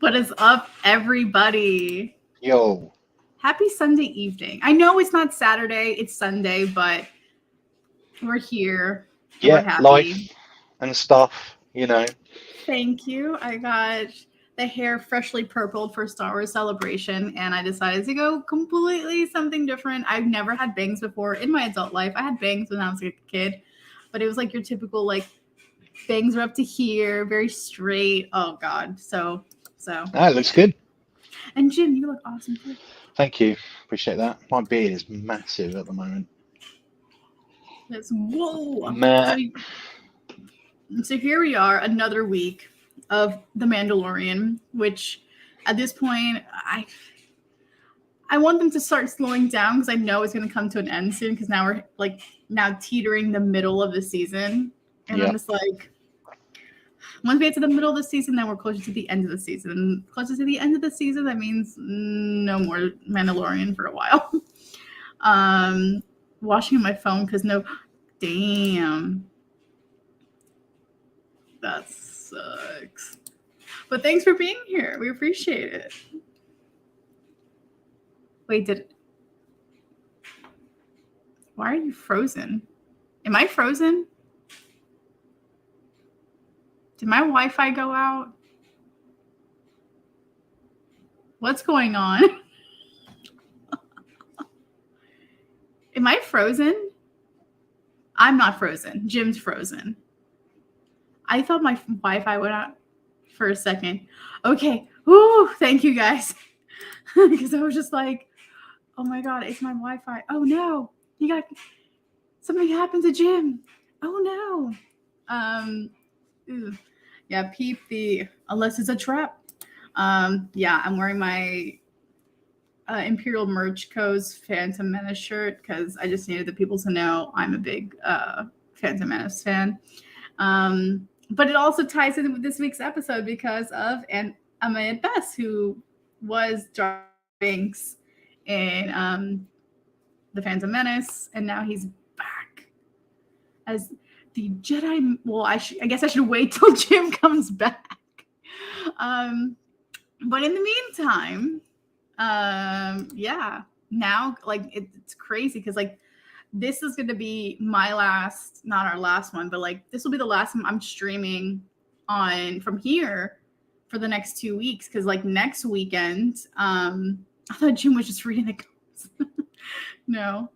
What is up, everybody? Yo. Happy Sunday evening. I know it's not Saturday, it's Sunday, but we're here. And we're happy. Life and stuff, Thank you. I got the hair freshly purpled for Star Wars Celebration, and I decided to go completely something different. I've never had bangs before in my adult life. I had bangs when I was a kid, but it was like your typical, like, bangs are up to here, very straight. Oh, God. So. It looks good. And Jim, you look awesome too. Thank you. Appreciate that. My beard is massive at the moment. That's whoa. Man. So here we are, another week of The Mandalorian, which at this point, I want them to start slowing down because I know it's going to come to an end soon because now we're now teetering the middle of the season. And I'm just like, once we get to the middle of the season, then we're closer to the end of the season. And closer to the end of the season, that means no more Mandalorian for a while. Watching my phone because damn. That sucks. But thanks for being here. We appreciate it. Wait, why are you frozen? Am I frozen? Did my Wi-Fi go out? What's going on? Am I frozen? I'm not frozen. Jim's frozen. I thought my Wi-Fi went out for a second. Okay. Ooh, thank you guys. Because I was just like, oh my God, it's my Wi-Fi. Oh no. Something happened to Jim. Oh no. Yeah, peep unless it's a trap. Yeah, I'm wearing my Imperial Merch Co's Phantom Menace shirt because I just needed the people to know I'm a big Phantom Menace fan. But it also ties in with this week's episode because of Ahmed Best, who was Jar Binks in the Phantom Menace, and now he's back as the Jedi. Well, I guess I should wait till Jim comes back. But in the meantime, yeah, now it's crazy because this is going to be my last, not our last one, but this will be the last time I'm streaming on from here for the next 2 weeks. Because next weekend, I thought Jim was just reading the comments. No.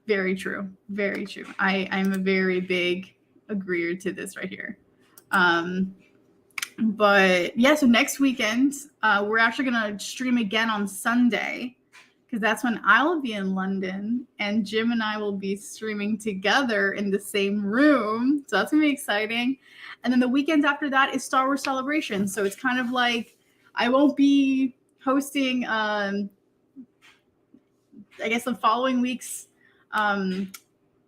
Very true. Very true. I'm a very big agreeer to this right here. But yeah, so next weekend, we're actually going to stream again on Sunday because that's when I'll be in London and Jim and I will be streaming together in the same room. So that's going to be exciting. And then the weekend after that is Star Wars Celebration. So it's kind of like I won't be hosting, I guess, the following week's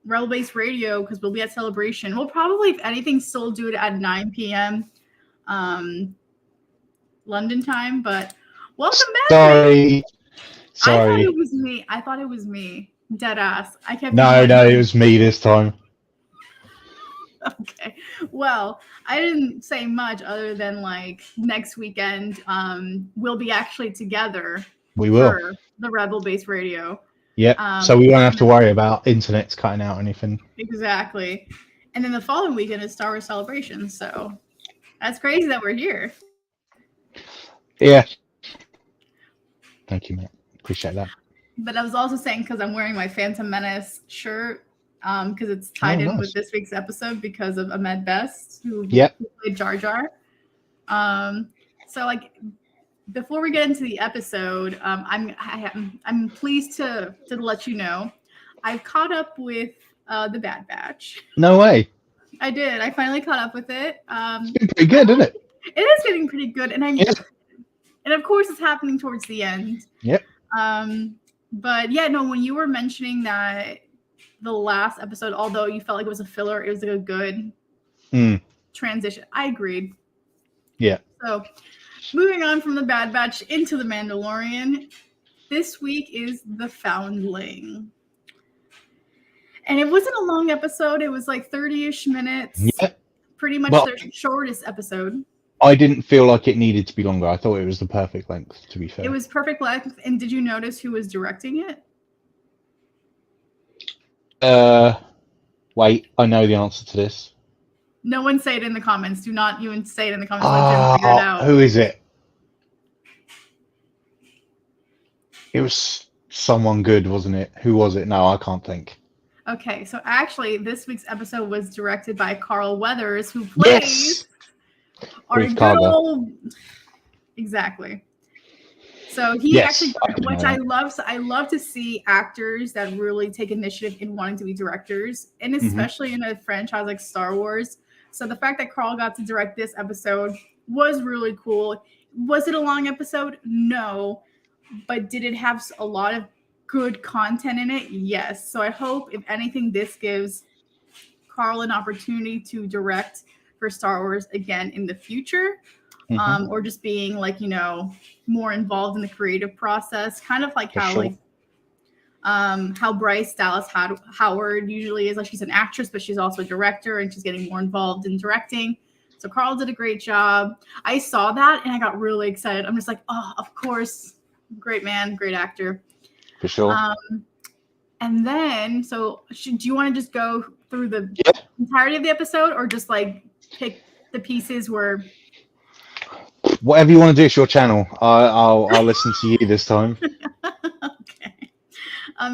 Rebel-based radio because we'll be at Celebration. We'll probably, if anything, still do it at 9 p.m. London time. But welcome back. Sorry. I thought it was me. Dead ass. I kept. No, it was me this time. Okay. Well, I didn't say much other than next weekend, we'll be actually together. We will. For the Rebel-based radio. Yeah. So we won't have to worry about internet's cutting out or anything. Exactly. And then the following weekend is Star Wars Celebration. So that's crazy that we're here. Yeah. Thank you, mate. Appreciate that. But I was also saying because I'm wearing my Phantom Menace shirt because it's tied in with this week's episode because of Ahmed Best, who played Jar Jar. So before we get into the episode, I'm pleased to let you know I've caught up with the Bad Batch. No way. I did. I finally caught up with it. It's been pretty good, isn't it? It is getting pretty good, and and of course it's happening towards the end. Yep. But yeah, no. When you were mentioning that the last episode, although you felt like it was a filler, it was a good transition. I agreed. Yeah. So. Moving on from the Bad Batch into the Mandalorian, this week is the Foundling. And it wasn't a long episode. It was 30-ish minutes. Yeah. Pretty much their shortest episode. I didn't feel like it needed to be longer. I thought it was the perfect length, to be fair. It was perfect length. And did you notice who was directing it? Wait, I know the answer to this. No one say it in the comments. Do not even say it in the comments. Let Jim figure it out. Who is it? It was someone good, wasn't it? Who was it? No, I can't think. Okay, so actually, this week's episode was directed by Carl Weathers, who plays our Ruth good Carver. old. Exactly. So he actually, which I love. So I love to see actors that really take initiative in wanting to be directors, and especially in a franchise like Star Wars. So the fact that Carl got to direct this episode was really cool. Was it a long episode? No. But did it have a lot of good content in it? Yes. So I hope, if anything, this gives Carl an opportunity to direct for Star Wars again in the future, or just being like, more involved in the creative process, kind of like how Bryce Dallas Howard usually is. Like, she's an actress, but she's also a director, and she's getting more involved in directing. So Carl did a great job. I saw that and I got really excited. I'm just like, oh, of course. Great man, great actor. For sure. And then, so do you want to just go through the entirety of the episode, or just like pick the pieces where? Whatever you want to do, it's your channel. I'll listen to you this time. Okay.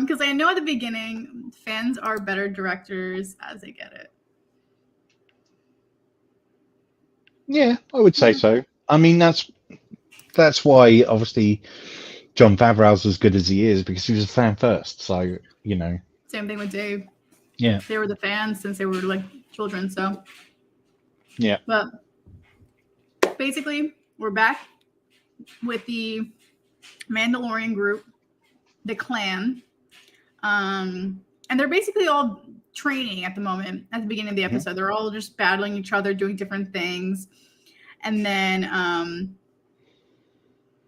Because I know at the beginning, fans are better directors as they get it. Yeah, I would say so. I mean, that's why, obviously, Jon Favreau's as good as he is, because he was a fan first. So, Same thing with Dave. Yeah. They were the fans since they were like children. So. Yeah. But basically, we're back with the Mandalorian group, the clan. And they're basically all training at the moment at the beginning of the episode. They're all just battling each other, doing different things. And then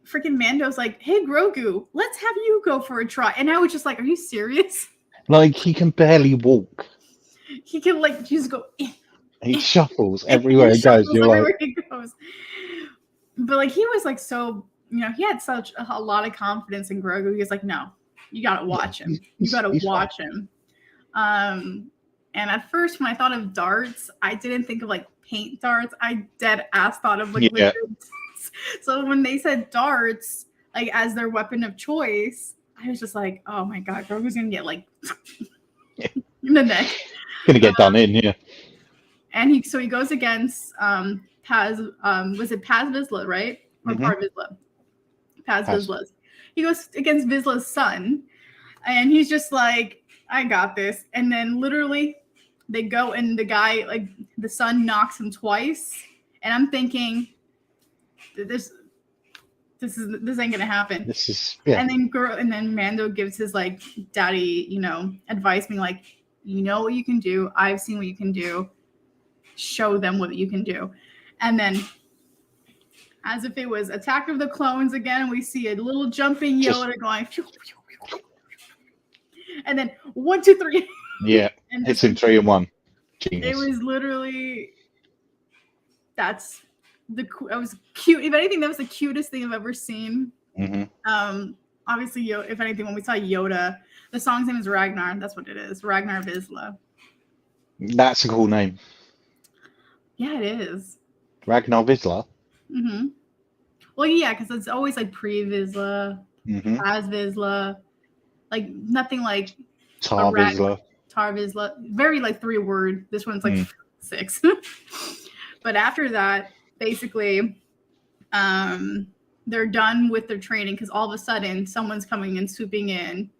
freaking Mando's like, hey, Grogu, let's have you go for a try. And I was just like, are you serious? Like, he can barely walk. He can like just go. He shuffles everywhere he goes. He goes. But like, he was like, so, he had such a lot of confidence in Grogu. He was like, no, you got to watch him. You got to watch him. And at first, when I thought of darts, I didn't think of like paint darts. I dead ass thought of like liquid. So when they said darts, like as their weapon of choice, I was just like, oh my God, Grogu's going to get like in the neck. Going to get done in, yeah. And he goes against Paz, was it Paz Vizsla, right? Or Par Vizsla? Paz Vizsla. He goes against Vizsla's son, and he's just like, I got this. And then literally they go, and the guy, like the son knocks him twice. And I'm thinking, this ain't gonna happen. This is, yeah. And then Mando gives his like daddy, advice, being like, you know what you can do. I've seen what you can do. Show them what you can do. And then, as if it was Attack of the Clones again, we see a little jumping Yoda going, and then 1, 2, 3. Yeah, and hits him 3 and 1. Genius. It was literally, it was cute. If anything, that was the cutest thing I've ever seen. Obviously, if anything, when we saw Yoda, the song's name is Ragnar. That's what it is, Ragnar Vizsla. That's a cool name. Yeah, it is. Ragnar Vizsla. Well, yeah, because it's always like pre-Vizsla, Paz Vizsla, like nothing like Tar Vizsla. Tar Vizsla. Very like 3-word. This one's like 6. But after that, basically, they're done with their training because all of a sudden someone's coming and swooping in.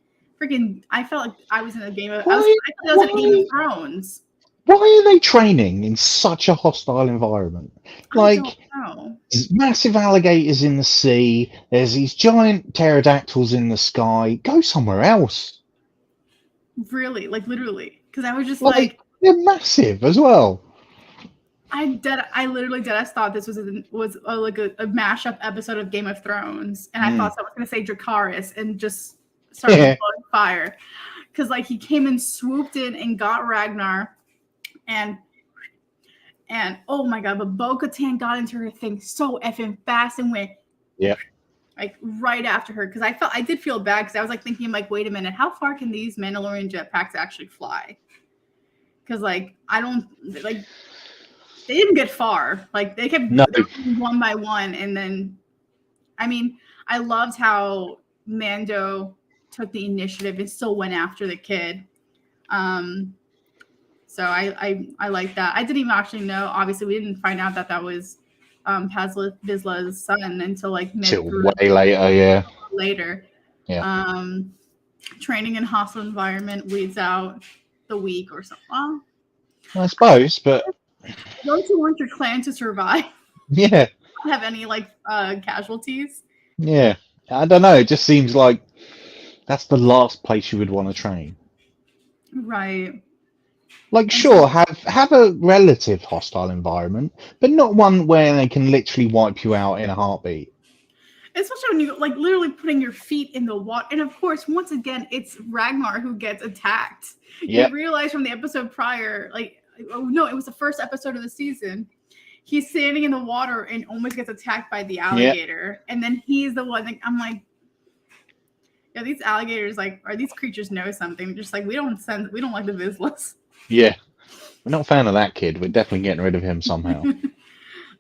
Freaking! I felt like I was in a game of. I was in Game of Thrones. Why are they training in such a hostile environment? Like, there's massive alligators in the sea. There's these giant pterodactyls in the sky. Go somewhere else. Really, like literally, because I was just like, they're massive as well. I literally thought this was like a mashup episode of Game of Thrones, and I thought someone was gonna say Dracarys and just start blowing fire, because like he came and swooped in and got Ragnar. And oh my god, but Bo-Katan got into her thing so effing fast and went like right after her, because I did feel bad because I was like thinking like, wait a minute, how far can these Mandalorian jetpacks actually fly? Because like I don't like they didn't get far. Like they kept one by one, and then I mean I loved how Mando took the initiative and still went after the kid. So I like that. I didn't even actually know. Obviously, we didn't find out that was Paz Vizsla's son until like way later. Later. Yeah. Training in hostile environment weeds out the weak or something. Well, I suppose, but don't you want your clan to survive? Yeah. Not have any like casualties? Yeah. I don't know. It just seems like that's the last place you would want to train. Right. Like, sure, have a relative hostile environment, but not one where they can literally wipe you out in a heartbeat. Especially when you like literally putting your feet in the water. And of course, once again, it's Ragnar who gets attacked. Yep. You realize from the episode prior, like, oh no, it was the first episode of the season. He's standing in the water and almost gets attacked by the alligator. Yep. And then he's the one that I'm like, yeah, these alligators, like, or these creatures know something. Just like, we don't like the Vizslas. Yeah. We're not a fan of that kid. We're definitely getting rid of him somehow.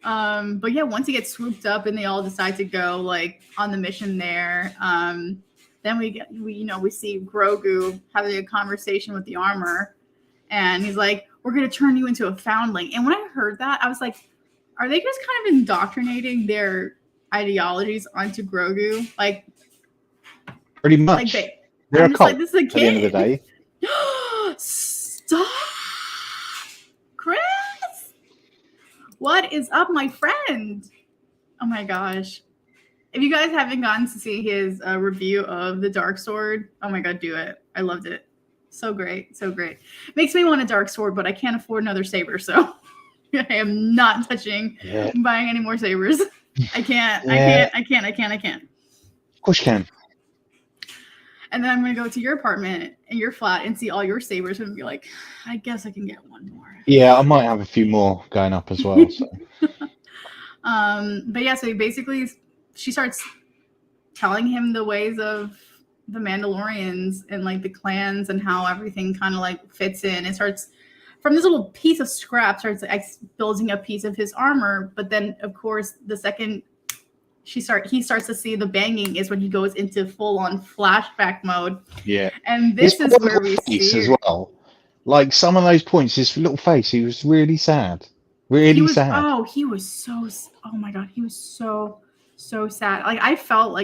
But yeah, once he gets swooped up and they all decide to go like on the mission there, then we see Grogu having a conversation with the armor, and he's like, "We're gonna turn you into a foundling." And when I heard that, I was like, "Are they just kind of indoctrinating their ideologies onto Grogu?" Like, pretty much. Like they're a cult. Like, this is a kid. At the end of the day. Stop, Chris. What is up, my friend? Oh my gosh. If you guys haven't gotten to see his review of the Dark Sword, oh my god, do it. I loved it. So great. So great. Makes me want a Dark Sword, but I can't afford another saber, so I am not touching buying any more sabers. I can't. I can't. Of course you can. And then I'm going to go to your apartment and your flat and see all your sabers and be like, I guess I can get one more. Yeah, I might have a few more going up as well. So. But yeah, so she starts telling him the ways of the Mandalorians and like the clans and how everything kind of like fits in. It starts from this little piece of scrap, starts like building a piece of his armor. But then, of course, the second he starts to see the banging is when he goes into full-on flashback mode. Yeah. And this is where we see as well. Like some of those points, his little face, he was really sad. Really sad. Oh, he was so, oh my god, he was so sad. Like I felt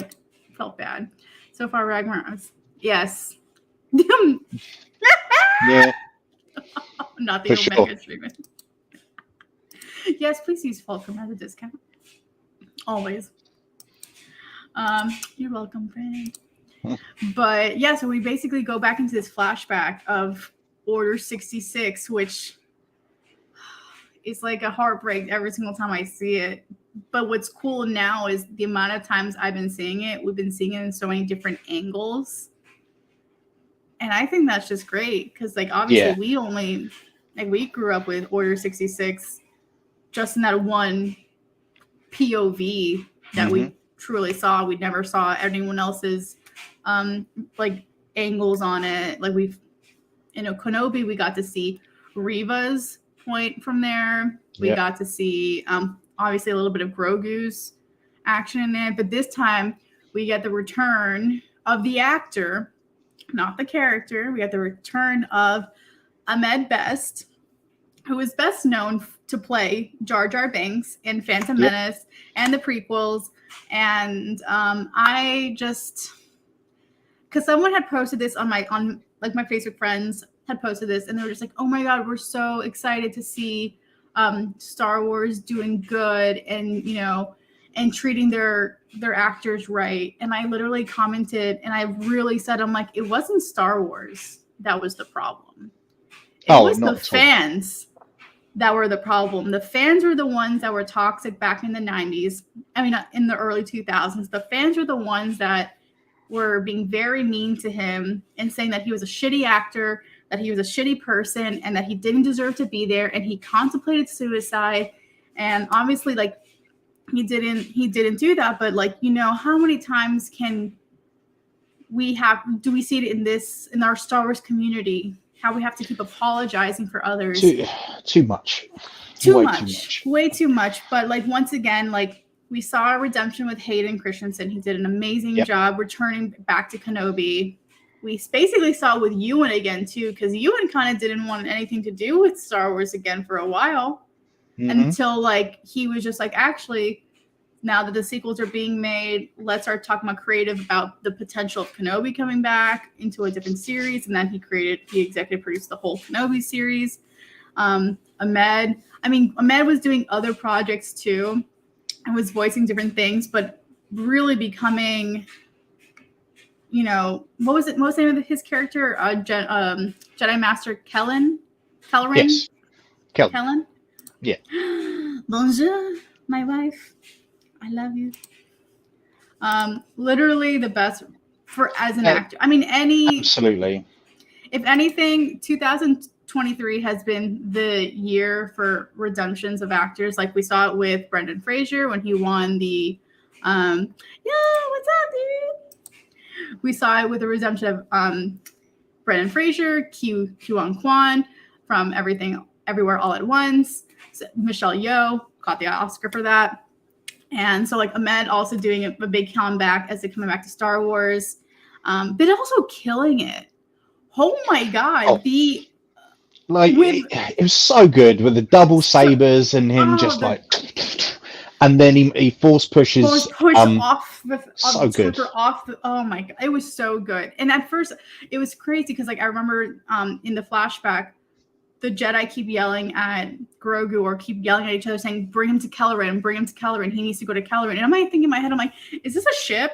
bad. So far, Ragnar, yes. Yeah. Not the Omega streaming. Yes, please use Fulcrum as a discount. Always. You're welcome, friend. But yeah, so we basically go back into this flashback of Order 66, which is like a heartbreak every single time I see it. But what's cool now is the amount of times I've been seeing it. We've been seeing it in so many different angles. And I think that's just great because, like, obviously we grew up with Order 66 just in that one POV that we truly saw. We never saw anyone else's like angles on it. Like Kenobi, we got to see Reva's point from there. We got to see obviously a little bit of Grogu's action in it, but this time we get the return of the actor, not the character. We got the return of Ahmed Best, who is best known to play Jar Jar Binks in Phantom Menace and the prequels. And I just, because someone had posted this on my Facebook friends had posted this, and they were just like, "Oh my god, we're so excited to see Star Wars doing good and and treating their actors right." And I literally commented, and I really said, "I'm like, it wasn't Star Wars that was the problem. It was the fans that were the problem. The fans were the ones that were toxic back in the 90s. I mean, in the early 2000s. The fans were the ones that were being very mean to him and saying that he was a shitty actor, that he was a shitty person and that he didn't deserve to be there, and he contemplated suicide. And obviously, like, he didn't do that, but like, you know, how many times do we see it in our Star Wars community, how we have to keep apologizing for others? Too much. Way too much. But like, once again, like, we saw a redemption with Hayden Christensen. He did an amazing job returning back to Kenobi. We basically saw it with Ewan again too, because Ewan kind of didn't want anything to do with Star Wars again for a while. Until like he was just like, actually, now that the sequels are being made, let's start talking about creative about the potential of Kenobi coming back into a different series. And then he executive produced the whole Kenobi series. Ahmed was doing other projects too and was voicing different things, but really becoming, you know, what was the name of his character? Jedi Master Kelleran? Yes. Kellen? Yeah. Bonjour, my wife. I love you. Literally the best as an actor. I mean, absolutely. If anything, 2023 has been the year for redemptions of actors. Like we saw it with Brendan Fraser when he won the what's up, dude? We saw it with the redemption of Brendan Fraser, Ki-Hwan Kwan from Everything Everywhere All at Once. Michelle Yeoh got the Oscar for that. And so like Ahmed also doing a big comeback as they're coming back to Star Wars, but also killing it. Oh my God. It was so good with the double sabers and him and then he force pushes off the good. Oh my God. It was so good. And at first it was crazy because like I remember in the flashback, the Jedi keep yelling at Grogu or keep yelling at each other saying, bring him to Kelleran. He needs to go to Kelleran. And I'm like thinking in my head, I'm like, is this a ship?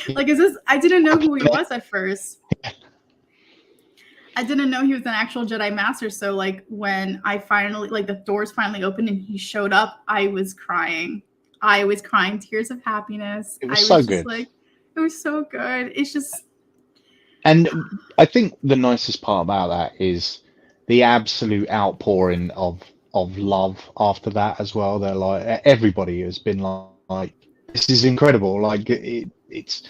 Like, I didn't know who he was at first. I didn't know he was an actual Jedi Master. So like when I finally, like the doors finally opened and he showed up, I was crying. Tears of happiness. It was so good. Like, it was so good. It's just. And I think the nicest part about that is the absolute outpouring of love after that as well. They're like, everybody has been like, this is incredible. Like it's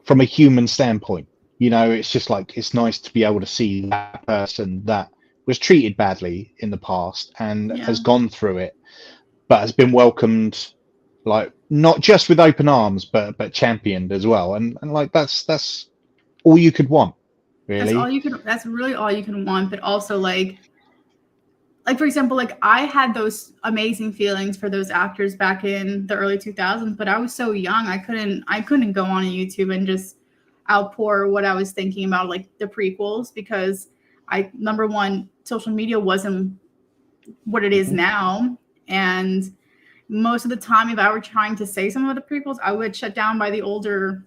from a human standpoint, you know, it's just like, it's nice to be able to see that person that was treated badly in the past and has gone through it, but has been welcomed, like not just with open arms, but championed as well. And like, that's all you could want. Really? That's really all you can want. But also like for example, like I had those amazing feelings for those actors back in the early 2000s, but I was so young. I couldn't go on YouTube and just outpour what I was thinking about like the prequels, because number one, social media wasn't what it is now. And most of the time, if I were trying to say some of the prequels, I would shut down by the older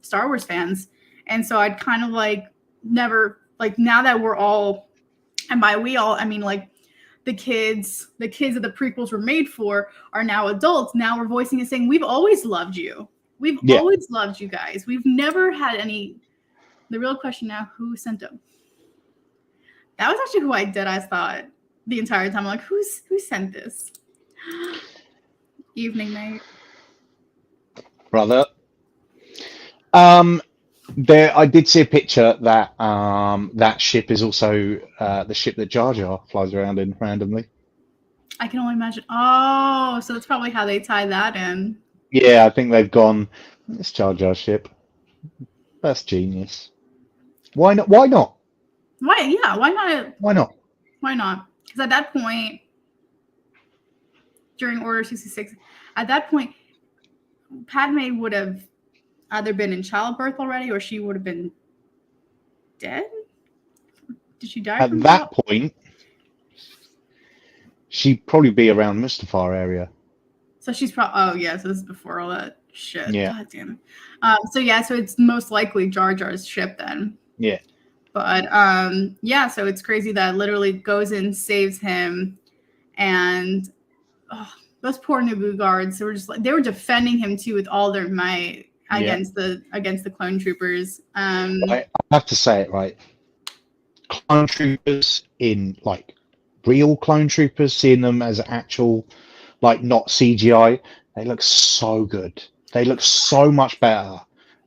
Star Wars fans. And so I'd kind of like never, like now that we're all, and by we all, I mean like the kids that the prequels were made for are now adults. Now we're voicing and saying, we've always loved you. We've always loved you guys. We've never had any, the real question now, who sent them? That was actually who I deadass thought the entire time. I'm like, who sent this? Evening, mate. Brother. I did see a picture that that ship is also the ship that Jar Jar flies around in randomly. I can only imagine. Oh, so that's probably how they tie that in. Yeah, I think they've gone, it's Jar Jar ship. That's genius. Why not? Why not? Why? Yeah, why not? Why not? Why not? Because at that point, during Order 66, at that point, Padme would have either been in childbirth already, or she would have been dead. Did she die? At that point, she'd probably be around Mustafar area. So she's probably, so this is before all that shit. Yeah. God damn it. So it's most likely Jar Jar's ship then. Yeah. But so it's crazy that literally goes in, saves him, and those poor Naboo guards, they were defending him too with all their might against the clone troopers. I have to say it right. clone troopers in like real clone troopers, seeing them as actual, like not CGI, they look so good. They look so much better.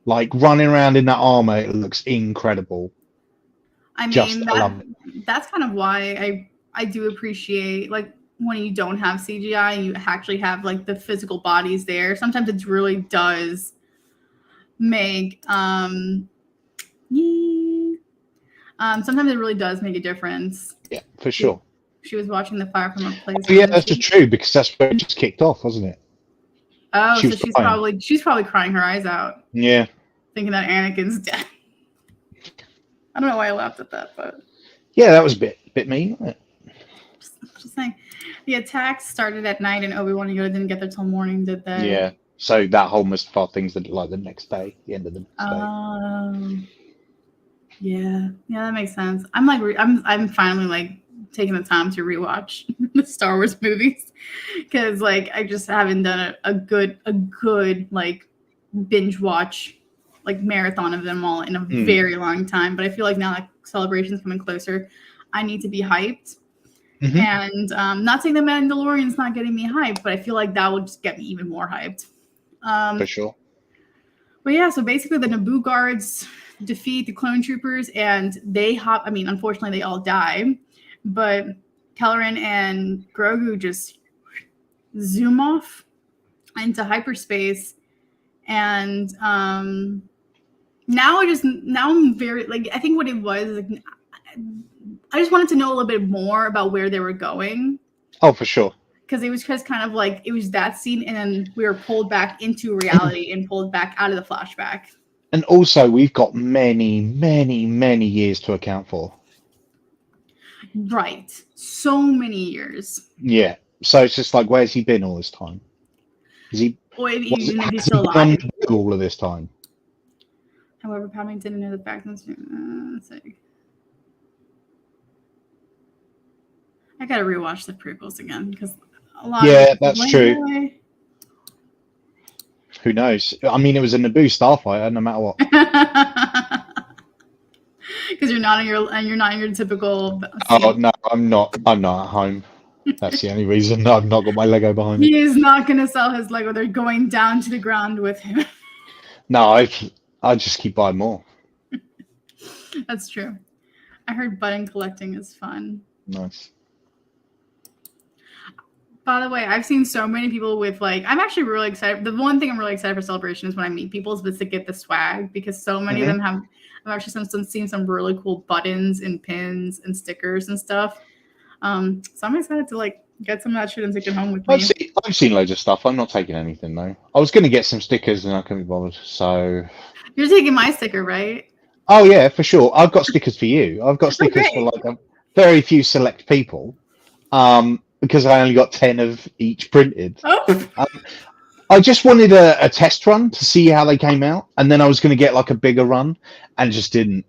Like running around in that armor, it looks incredible. I mean, that's kind of why I do appreciate like when you don't have CGI, you actually have like the physical bodies there. Sometimes it really does make sometimes it really does make a difference. Yeah, for sure. She was watching the Fire from a Place. Oh, yeah, that's true, because that's where it just kicked off, wasn't it? Oh, so she's probably crying her eyes out. Yeah. Thinking that Anakin's dead. I don't know why I laughed at that, but yeah, that was a bit mean, wasn't it? Just saying. The attacks started at night, and Obi-Wan and Yoda didn't get there till morning, did they? Yeah. So that whole Mustafar thing's like the next day, the end of the next day. Yeah, that makes sense. I'm finally like taking the time to rewatch the Star Wars movies because like I just haven't done a good like binge watch like marathon of them all in a very long time. But I feel like now that Celebration's coming closer, I need to be hyped. Mm-hmm. And not saying the Mandalorian's not getting me hyped, but I feel like that would just get me even more hyped. For sure. But yeah, so basically the Naboo guards defeat the clone troopers and they unfortunately they all die, but Kelleran and Grogu just zoom off into hyperspace. And now I'm very like, I think what it was like, I just wanted to know a little bit more about where they were going. Oh, for sure. Because it was just kind of like, it was that scene and then we were pulled back into reality and pulled back out of the flashback. And also, we've got many, many, many years to account for. Right. So many years. Yeah. So it's just like, where's he been all this time? Is he? Or even if he's still alive. All of this time. However, Padme didn't know the fact. Let's see. I gotta rewatch the prequels again because a lot. Yeah, that's true. Who knows? I mean, it was a Naboo starfighter, no matter what. Because you're not in your typical. Oh no, I'm not at home. That's the only reason I've not got my Lego behind me. He is not going to sell his Lego. They're going down to the ground with him. No, I just keep buying more. That's true. I heard button collecting is fun. Nice. By the way, I've seen so many people with like, I'm actually really excited. The one thing I'm really excited for Celebration is when I meet people is to get the swag because so many of them have, I've actually seen some really cool buttons and pins and stickers and stuff. So I'm excited to like get some of that shit and take it home with me. I've seen loads of stuff. I'm not taking anything though. I was going to get some stickers and I couldn't be bothered. So you're taking my sticker, right? Oh yeah, for sure. I've got stickers for you. I've got stickers for like a very few select people. Because I only got 10 of each printed. Oh. I just wanted a test run to see how they came out, and then I was going to get like a bigger run, and just didn't.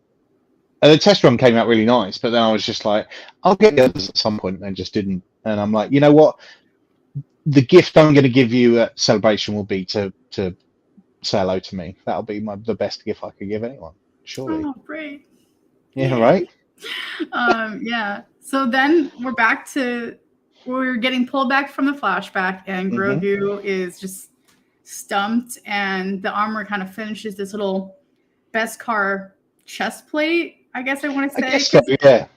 And the test run came out really nice, but then I was just like, I'll get the others at some point, and just didn't. And I'm like, you know what? The gift I'm going to give you at Celebration will be to say hello to me. That'll be the best gift I could give anyone, surely. Oh, great. Yeah, right? Yeah. So then we're getting pulled back from the flashback, and Grogu is just stumped, and the armor kind of finishes this little Beskar chest plate, I guess I want to say. I guess so, yeah.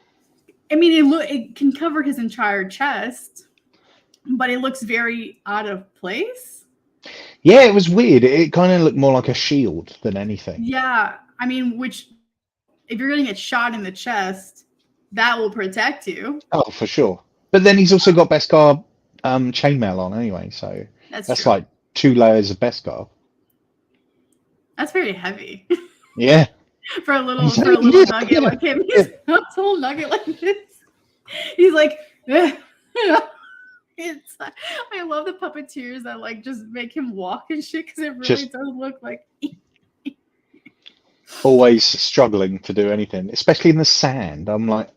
I mean, it can cover his entire chest, but it looks very out of place. Yeah, it was weird. It kind of looked more like a shield than anything. Yeah. I mean, which, if you're going to get shot in the chest, that will protect you. Oh, for sure. But then he's also got Beskar chainmail on anyway, so that's like 2 layers of Beskar. That's very heavy. Yeah. for a little nugget like him. He's a little nugget like this. He's like, I love the puppeteers that like just make him walk and shit because it really does look like. Always struggling to do anything, especially in the sand. I'm like,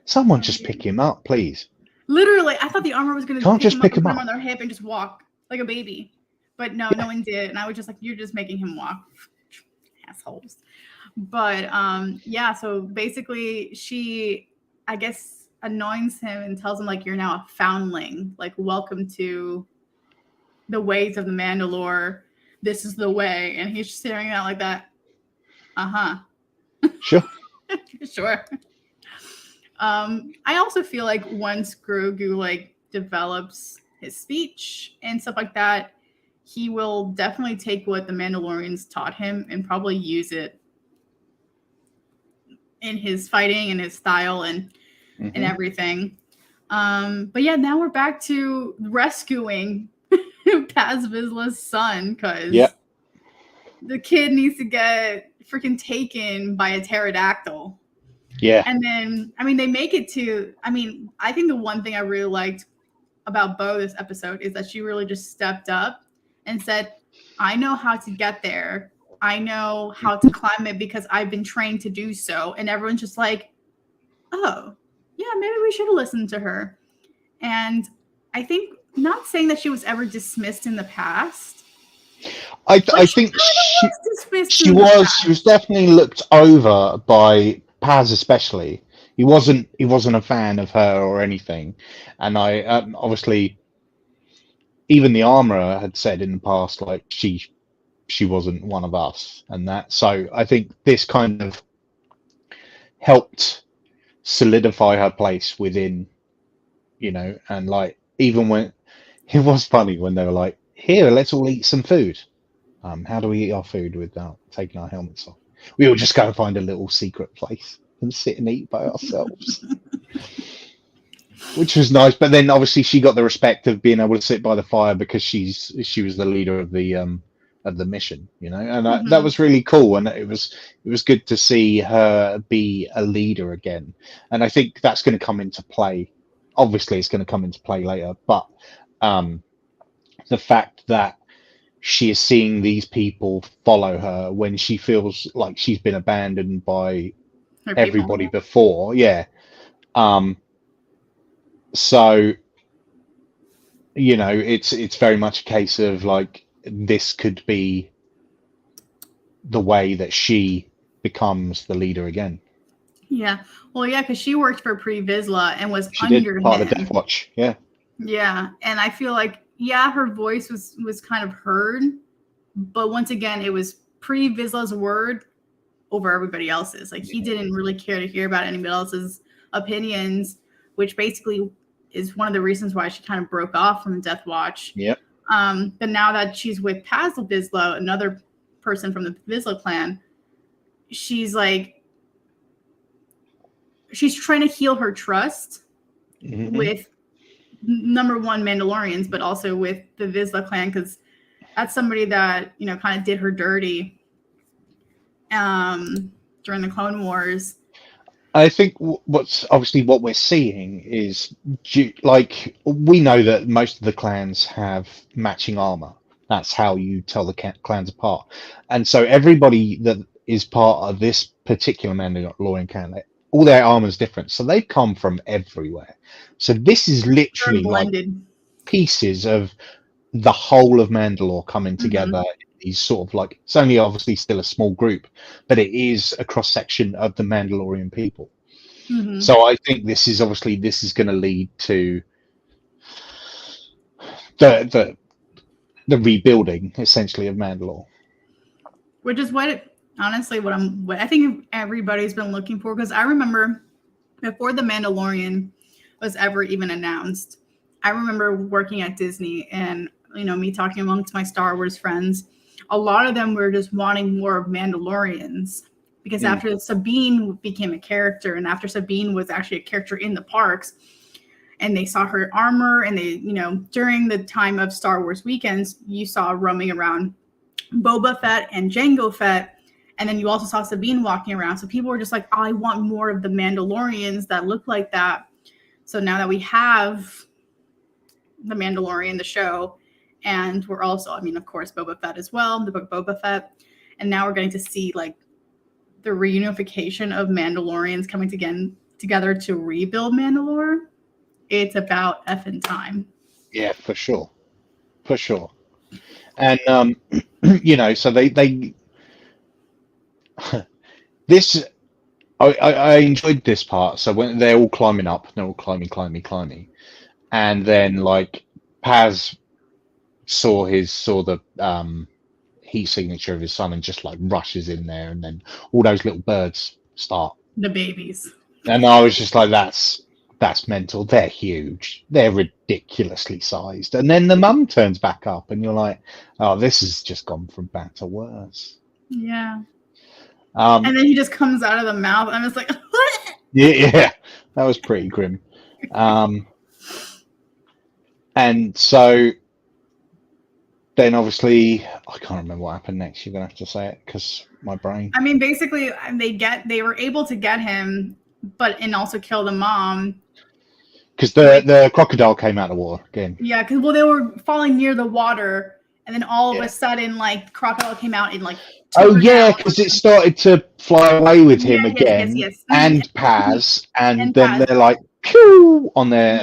someone just pick him up, please. Literally, I thought the armor was going to pick him up on their hip and just walk like a baby. But no one did. And I was just like, you're just making him walk. Assholes. But yeah, so basically she I guess, anoints him and tells him like, you're now a foundling. Like, welcome to the ways of the Mandalore. This is the way. And he's just staring out like that. Sure. Sure. I also feel like once Grogu like develops his speech and stuff like that, he will definitely take what the Mandalorians taught him and probably use it in his fighting and his style and everything. But yeah, now we're back to rescuing Paz Vizsla's son because the kid needs to get freaking taken by a pterodactyl. Yeah. And then, I mean, they make it to, I mean, I think the one thing I really liked about Bo this episode is that she really just stepped up and said, I know how to get there. I know how to climb it because I've been trained to do so. And everyone's just like, oh, yeah, maybe we should have listened to her. And I think, not saying that she was ever dismissed in the past. I think she was definitely looked over by Paz, especially. He wasn't a fan of her or anything, and I obviously, even the armorer had said in the past like she wasn't one of us, and that. So I think this kind of helped solidify her place within, and like even when it was funny when they were like, here, let's all eat some food. How do we eat our food without taking our helmets off? We all just go and find a little secret place and sit and eat by ourselves, which was nice. But then obviously she got the respect of being able to sit by the fire because she was the leader of the mission, and that was really cool. And it was good to see her be a leader again. And I think that's going to come into play. Obviously, it's going to come into play later, but the fact that she is seeing these people follow her when she feels like she's been abandoned by everybody before. Yeah. So, it's very much a case of like, this could be the way that she becomes the leader again. Yeah. Well, yeah, because she worked for Pre Vizsla and was under part him. of Death Watch. Yeah. Yeah. And I feel like, yeah, her voice was kind of heard, but once again, it was Pre Vizsla's word over everybody else's. Like, he didn't really care to hear about anybody else's opinions, which basically is one of the reasons why she kind of broke off from Death Watch. Yep. But now that she's with Paz Vizsla, another person from the Vizsla clan, she's trying to heal her trust with number one Mandalorians, but also with the Vizsla clan, because that's somebody that kind of did her dirty during the Clone Wars. I think what we're seeing is, like, we know that most of the clans have matching armor. That's how you tell the clans apart. And so everybody that is part of this particular Mandalorian clan, all their armor is different. So they've come from everywhere. So this is literally like pieces of the whole of Mandalore coming together. These sort of like, it's only obviously still a small group, but it is a cross section of the Mandalorian people. So I think this is going to lead to the rebuilding essentially of Mandalore, which is what I think everybody's been looking for. Because I remember before the Mandalorian was ever even announced, I remember working at Disney and me talking amongst my Star Wars friends. A lot of them were just wanting more of Mandalorians, because after Sabine became a character, and after Sabine was actually a character in the parks, and they saw her armor, and they, during the time of Star Wars weekends, you saw roaming around Boba Fett and Jango Fett, and then you also saw Sabine walking around. So people were just like, I want more of the Mandalorians that look like that. So now that we have the Mandalorian, the show, and we're also, of course, Boba Fett as well, the book Boba Fett. And now we're getting to see like the reunification of Mandalorians coming together to rebuild Mandalore. It's about effing time. Yeah, for sure. And so they this, I enjoyed this part. So when they're all climbing up, they're all climbing, and then like Paz saw the heat signature of his son and just like rushes in there, and then all those little birds start. The babies. And I was just like, that's mental. They're huge. They're ridiculously sized. And then the mum turns back up, and you're like, oh, this has just gone from bad to worse. Yeah. And then he just comes out of the mouth. I'm just like, yeah, that was pretty grim. And so then obviously, I can't remember what happened next. You're going to have to say it because my brain. I mean, basically, they were able to get him, and also kill the mom. Because the crocodile came out of the water again. Yeah, because they were falling near the water, and then all of a sudden, like, crocodile came out and like. Oh yeah, because it started to fly away with him again, yes. and Paz, and then Paz. they're like, pew, on their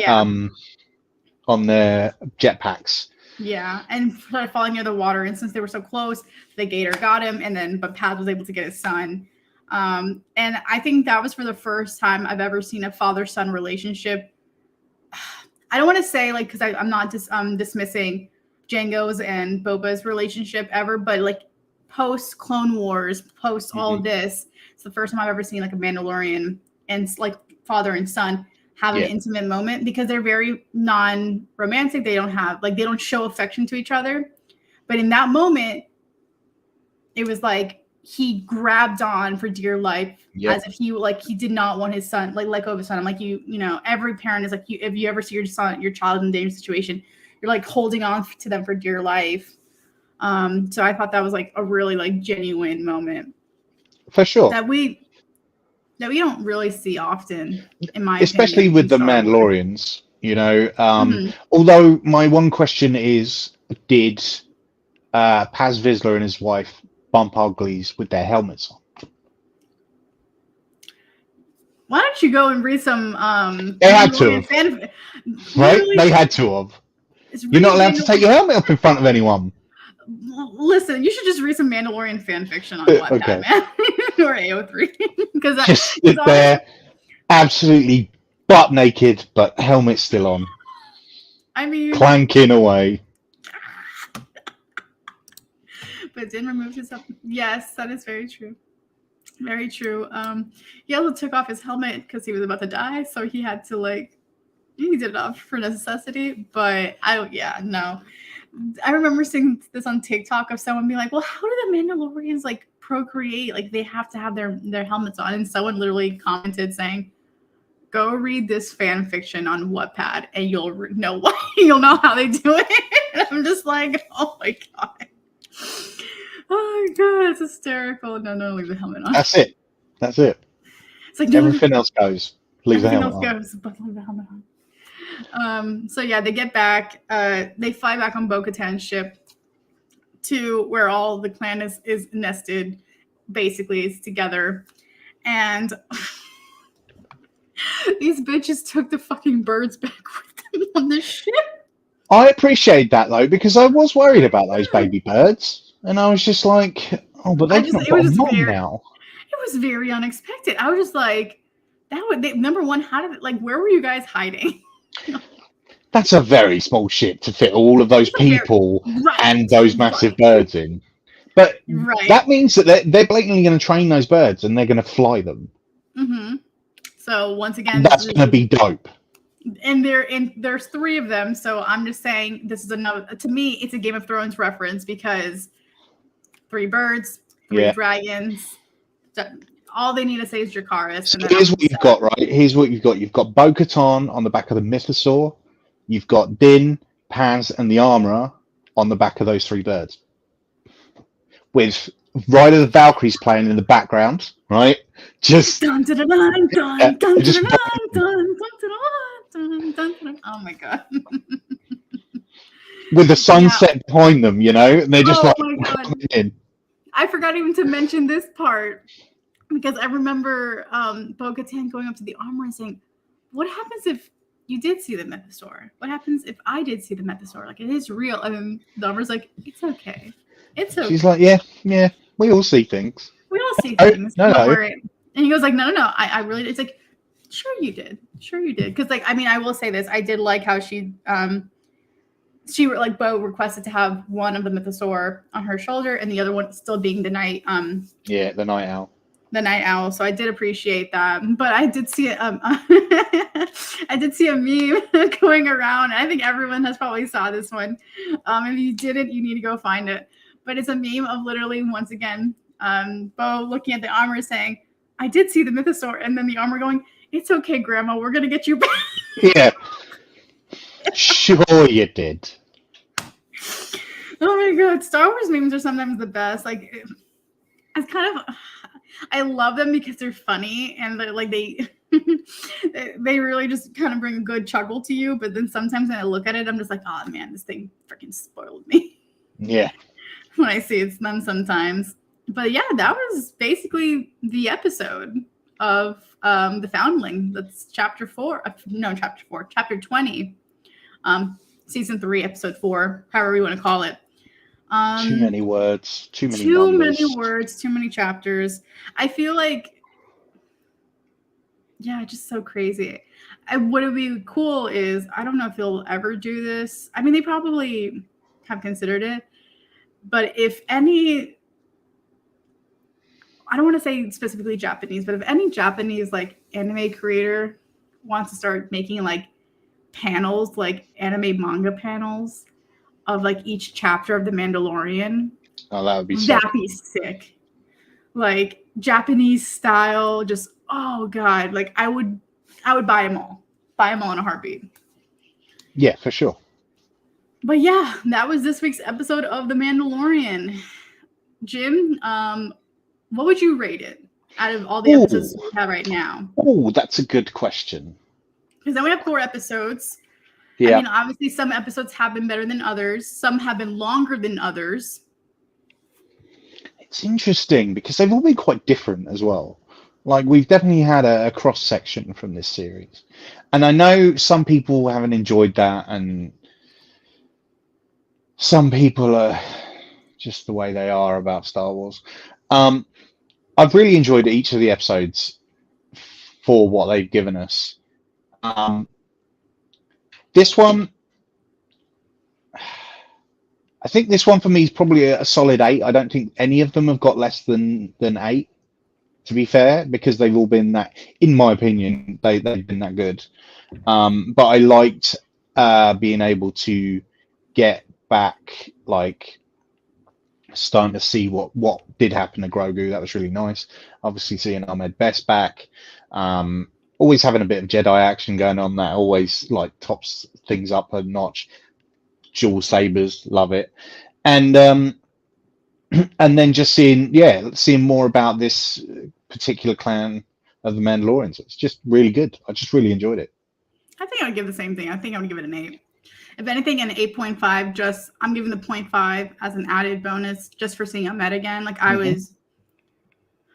jetpacks. Yeah, and started falling near the water, and since they were so close, the gator got him, but Paz was able to get his son. And I think that was for the first time I've ever seen a father-son relationship. I don't want to say like because I'm not dismissing Django's and Boba's relationship ever, but like post Clone Wars, post all this, it's the first time I've ever seen like a Mandalorian and like father and son have an intimate moment because they're very non-romantic. They don't show affection to each other, but in that moment, it was like he grabbed on for dear life as if he did not want his son like let go of his son. I'm like, you know, every parent is like, if you ever see your child in a dangerous situation, you're like holding on to them for dear life. So I thought that was like a really like genuine moment for sure that we don't really see often, in my especially opinion, with the Mandalorians, you know. Although my one question is, did Paz Vizsla and his wife bump uglies with their helmets on? Why don't you go and read some they had to have, right? They had to have. You're not allowed to take your helmet up in front of anyone. Listen, you should just read some Mandalorian fan fiction on Wattpad, man, or AO3, because just sit there, absolutely butt naked, but helmet still on. I mean, clanking away. But didn't remove his helmet. Yes, that is very true. Very true. He also took off his helmet because he was about to die, so he had to he did it off for necessity. But no. I remember seeing this on TikTok of someone being like, well, how do the Mandalorians like procreate? Like they have to have their helmets on. And someone literally commented saying, go read this fan fiction on Wattpad and you'll know how they do it. And I'm just like, oh my God. Oh my God, it's hysterical. No, leave the helmet on. That's it. It's like everything else goes. Leave the helmet on. But leave the helmet on. So yeah, they get back. They fly back on Bo-Katan's ship to where all the clan is nested, basically is together, and these bitches took the fucking birds back with them on the ship. I appreciate that though, because I was worried about those baby birds, and I was just like, oh, but they've not got a mom now. It was very unexpected. I was just like, number one, how did where were you guys hiding? That's a very small ship to fit all of those people and those massive birds in. But that means that they're blatantly going to train those birds and they're going to fly them. Mm-hmm. So once again, that's going to be dope. And there's 3 of them. So I'm just saying this is another. To me, it's a Game of Thrones reference because 3 birds, 3 dragons. All they need to say is Dracarys. So here's what you've got, right? Here's what you've got. You've got Bo-Katan on the back of the Mythosaur. You've got Din, Paz, and the Armorer on the back of those 3 birds. With Ride of the Valkyries playing in the background, right? Just... Dun, dun, dun, dun, dun, dun, dun, dun, dun, dun, dun, dun. Oh my God. With the sunset behind them, you know? And they're just coming in. I forgot even to mention this part. Because I remember Bo-Katan going up to the Armorer and saying, what happens if you did see the Mythosaur? What happens if I did see the Mythosaur? Like, it is real. And then the Armorer's like, it's okay. It's okay. She's like, yeah, we all see things. We all see things. No. Worry. And he goes like, no, I really, it's like, sure you did. Because like, I mean, I will say this, I did like how she like Bo requested to have one of the mythosaur on her shoulder and the other one still being the night the night owl. The night owl. So I did appreciate that. But I did see I did see a meme going around. I think everyone has probably saw this one. If you didn't, you need to go find it. But it's a meme of literally once again, Bo looking at the armor saying, I did see the mythosaur, and then the armor going, it's okay, Grandma, we're gonna get you back. Yeah. Sure you did. Oh my god, Star Wars memes are sometimes the best. Like, it's kind of, I love them because they're funny and they're like they really just kind of bring a good chuckle to you. But then sometimes when I look at it, I'm just like, oh man, this thing freaking spoiled me. Yeah. When I see it's them sometimes. But yeah, that was basically the episode of the Foundling. That's chapter 20. Season 3, episode 4, however you want to call it. Too many words, too many words, too many chapters. I feel like, yeah, just so crazy. What would be cool is, I don't know if they'll ever do this. I mean, they probably have considered it, but if any, I don't want to say specifically Japanese, but if any Japanese like anime creator wants to start making like panels, like anime manga panels of like each chapter of the Mandalorian, that'd be sick. Like Japanese style, just oh god, like I would buy them all in a heartbeat. Yeah, for sure. But yeah, that was this week's episode of The Mandalorian. Jim, what would you rate it out of all the episodes we have right now? Oh, that's a good question. Because then we have 4 episodes. Yeah. I mean, obviously some episodes have been better than others. Some have been longer than others. It's interesting because they've all been quite different as well. Like, we've definitely had a cross-section from this series. And I know some people haven't enjoyed that, and some people are just the way they are about Star Wars. I've really enjoyed each of the episodes for what they've given us. This one, I think this one for me is probably a solid 8. I don't think any of them have got less than 8, to be fair, because they've all been that, in my opinion, they've been that good. But I liked being able to get back, like, starting to see what did happen to Grogu. That was really nice. Obviously seeing Ahmed Best back. Always having a bit of Jedi action going on, that always like tops things up a notch. Dual sabers, love it. And and then just seeing more about this particular clan of the Mandalorians. It's just really good. I just really enjoyed it. I think I would give the same thing. I think I would give it an 8. If anything, an 8.5. Just I'm giving the 0.5 as an added bonus just for seeing Ahmed again. Like I was,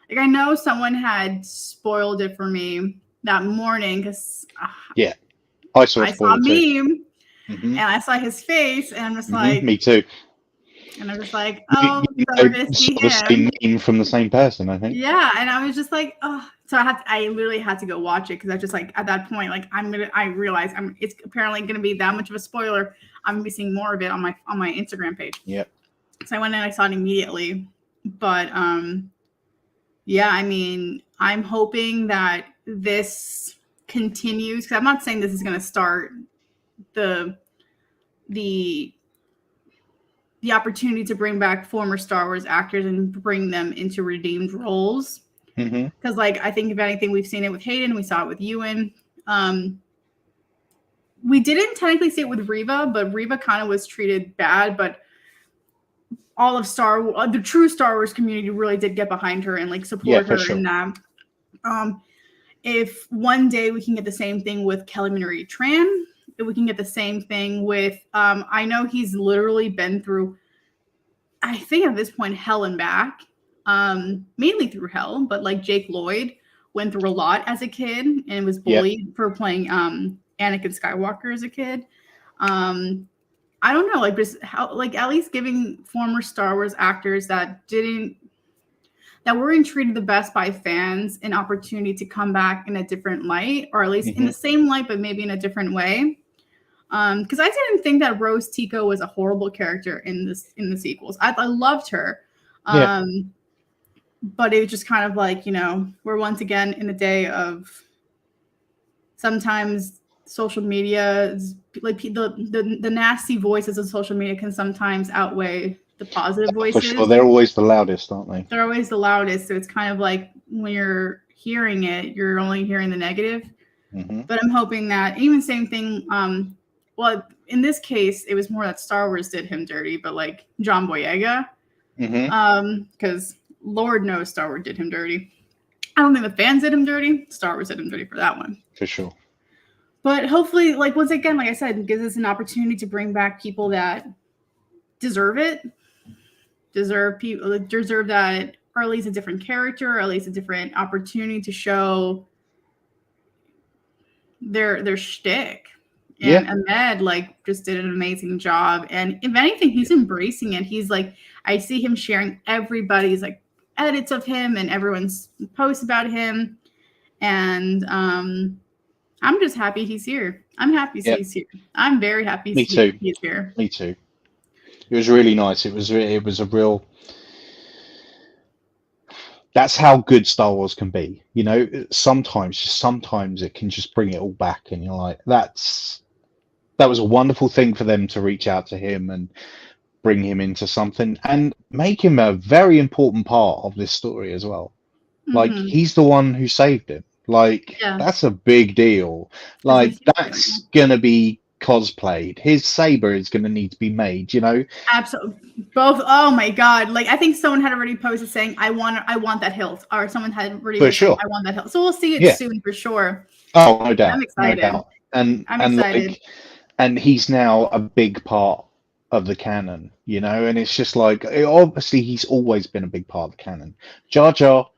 like I know someone had spoiled it for me that morning because I saw a meme and I saw his face and I'm just like, me too. And I'm just like, oh, so we're gonna see him. The same meme from the same person, I think. Yeah, and I was just like, oh. So I literally had to go watch it because I just like at that point, like I realized it's apparently gonna be that much of a spoiler. I'm gonna be seeing more of it on my Instagram page. Yep. So I went and I saw it immediately. But yeah, I mean, I'm hoping that this continues because I'm not saying this is gonna start the opportunity to bring back former Star Wars actors and bring them into redeemed roles. Because like I think if anything, we've seen it with Hayden, we saw it with Ewan. We didn't technically see it with Reva, but Reva kind of was treated bad. But all of the true Star Wars community really did get behind her and like support her in that. If one day we can get the same thing with Kelly Marie Tran, if we can get the same thing with, I know he's literally been through, I think at this point, hell and back. Mainly through hell, but like Jake Lloyd went through a lot as a kid and was bullied for playing Anakin Skywalker as a kid. I don't know, like just how, like at least giving former Star Wars actors that didn't, that weren't treated the best by fans an opportunity to come back in a different light, or at least in the same light, but maybe in a different way. Because I didn't think that Rose Tico was a horrible character in the sequels. I loved her. But it was just kind of like, we're once again in a day of sometimes social media, like the nasty voices of social media can sometimes outweigh the positive voices. For sure, they're always the loudest, aren't they? They're always the loudest. So it's kind of like when you're hearing it, you're only hearing the negative. But I'm hoping that even same thing. Well, in this case, it was more that Star Wars did him dirty, but like John Boyega, because Lord knows Star Wars did him dirty. I don't think the fans did him dirty. Star Wars did him dirty for that one. For sure. But hopefully, like once again, like I said, it gives us an opportunity to bring back people that deserve it, deserve that, or at least a different character, or at least a different opportunity to show their shtick. And Ahmed like just did an amazing job. And if anything, he's embracing it. He's like, I see him sharing everybody's like edits of him and everyone's posts about him. And I'm just happy he's here. I'm happy he's here. I'm very happy he's here. Me too. It was really nice. It was a real. That's how good Star Wars can be. Sometimes it can just bring it all back, and you're like, that was a wonderful thing for them to reach out to him and bring him into something and make him a very important part of this story as well. Like he's the one who saved him. Like that's a big deal. Like that's gonna be cosplayed. His saber is gonna need to be made. Absolutely. Both. Oh my god! Like I think someone had already posted saying, "I want that hilt," or someone had already for sure. Saying, "I want that hilt." So we'll see it soon for sure. Oh, no doubt. I'm excited. No doubt. And I'm excited. And he's now a big part of the canon, and it's just like, obviously he's always been a big part of the canon. Jar Jar,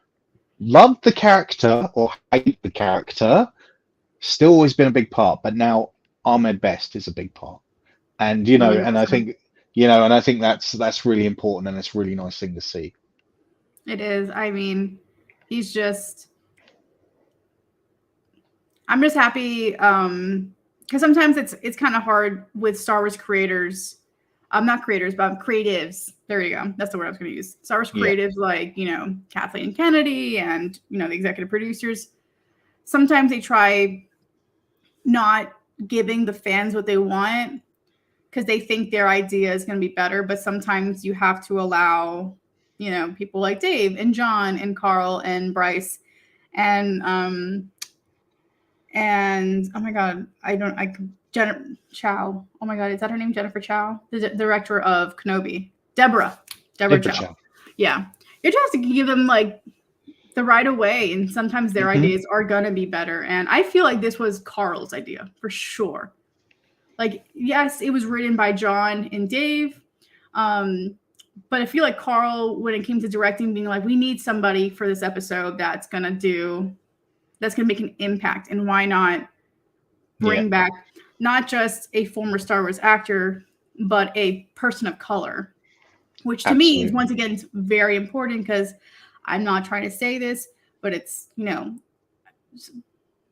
loved the character or hate the character, still always been a big part, but now Ahmed Best is a big part. And, and I think, I think that's really important, and it's a really nice thing to see. It is. I mean, I'm just happy, because sometimes it's kind of hard with Star Wars creators. Not creators, but creatives. There you go. That's the word I was going to use. Star Wars creatives like, Kathleen Kennedy and, the executive producers. Sometimes they try not giving the fans what they want because they think their idea is going to be better. But sometimes you have to allow, people like Dave and John and Carl and Bryce and oh my god, Jennifer Chow. Oh my god, is that her name? Jennifer Chow, the director of Kenobi. Deborah Chow. Yeah, you just have to give them like the right away, and sometimes their ideas are gonna be better. And I feel like this was Carl's idea for sure. Like, yes, it was written by John and Dave, but I feel like Carl, when it came to directing, being like, we need somebody for this episode that's gonna make an impact, and why not bring back not just a former Star Wars actor, but a person of color, which to me is once again very important, because I'm not trying to say this, but it's,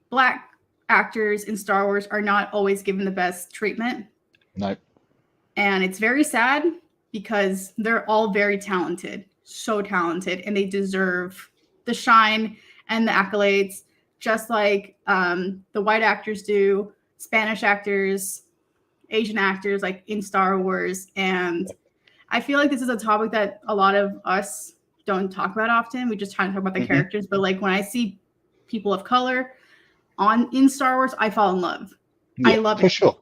Black actors in Star Wars are not always given the best treatment. No. And it's very sad because they're all very talented, so talented, and they deserve the shine and the accolades, just like the white actors do, Spanish actors, Asian actors, like in Star Wars. And I feel like this is a topic that a lot of us don't talk about often. We just try to talk about the characters. But like when I see people of color in Star Wars, I fall in love. I love it. For sure.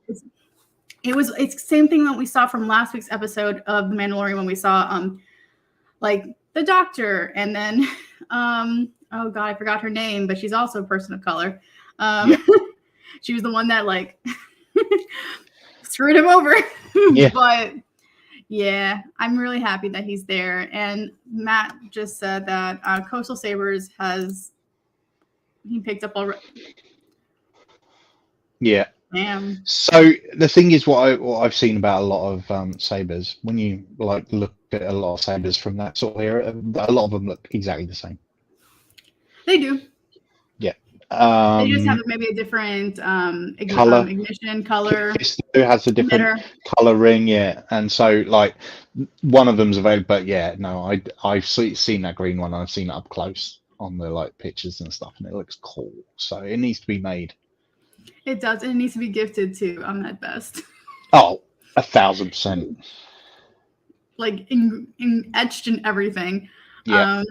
It's the same thing that we saw from last week's episode of The Mandalorian, when we saw like the Doctor, and then oh god, I forgot her name, but she's also a person of color. She was the one that like screwed him over. But yeah, I'm really happy that he's there. And Matt just said that Coastal Sabers he picked up already. Yeah. Damn. So the thing is, what I've seen about a lot of sabers, when you like look at a lot of sabers from that sort of era, a lot of them look exactly the same. They do. Yeah. They just have maybe a different color. ignition color. Fisto has a different color ring, yeah, and so like one of them's available. But yeah, no, I've seen that green one. I've seen it up close on the like pictures and stuff, and it looks cool. So it needs to be made. It does. And it needs to be gifted to Ahmed Best. Oh, 1,000%. Like in etched and everything. Yeah.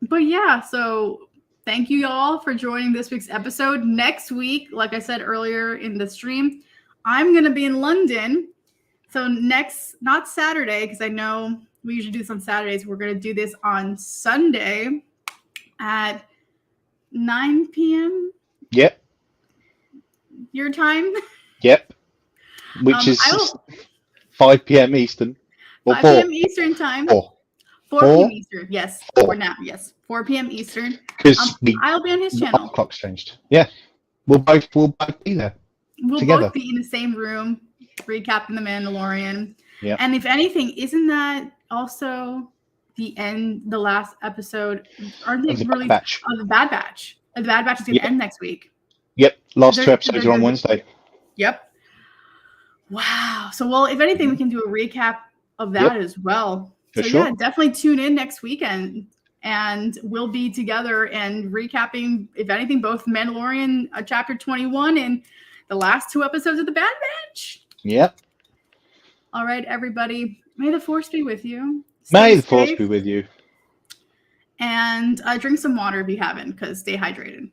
But yeah, so thank you all for joining this week's episode. Next week, like I said earlier in the stream, I'm going to be in London. So not Saturday, because I know we usually do this on Saturdays. We're going to do this on Sunday at 9 p.m. Yep. Your time? Yep. Which is 5 p.m. Eastern. Or 5 p.m. Eastern time. 4 p.m. Eastern. Yes. 4 now. Yes. 4 p.m. Eastern. Because I'll be on his channel. The clock's changed. Yeah. We'll both be there. We'll together. both be in the same room, recapping The Mandalorian. Yeah. And if anything, isn't that also the last episode? Aren't they really? The Bad Batch. The Bad Batch is going to end next week. Yep. Last 2 episodes are on Wednesday. Yep. Wow. So, well, if anything, we can do a recap of that as well. For sure. Yeah, definitely tune in next weekend. And we'll be together and recapping, if anything, both Mandalorian Chapter 21 and the last 2 episodes of The Bad Batch. Yep. All right, everybody. May the Force be with you. May the Force be with you. And drink some water if you haven't, because stay hydrated.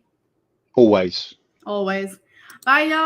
Always. Always. Bye, y'all.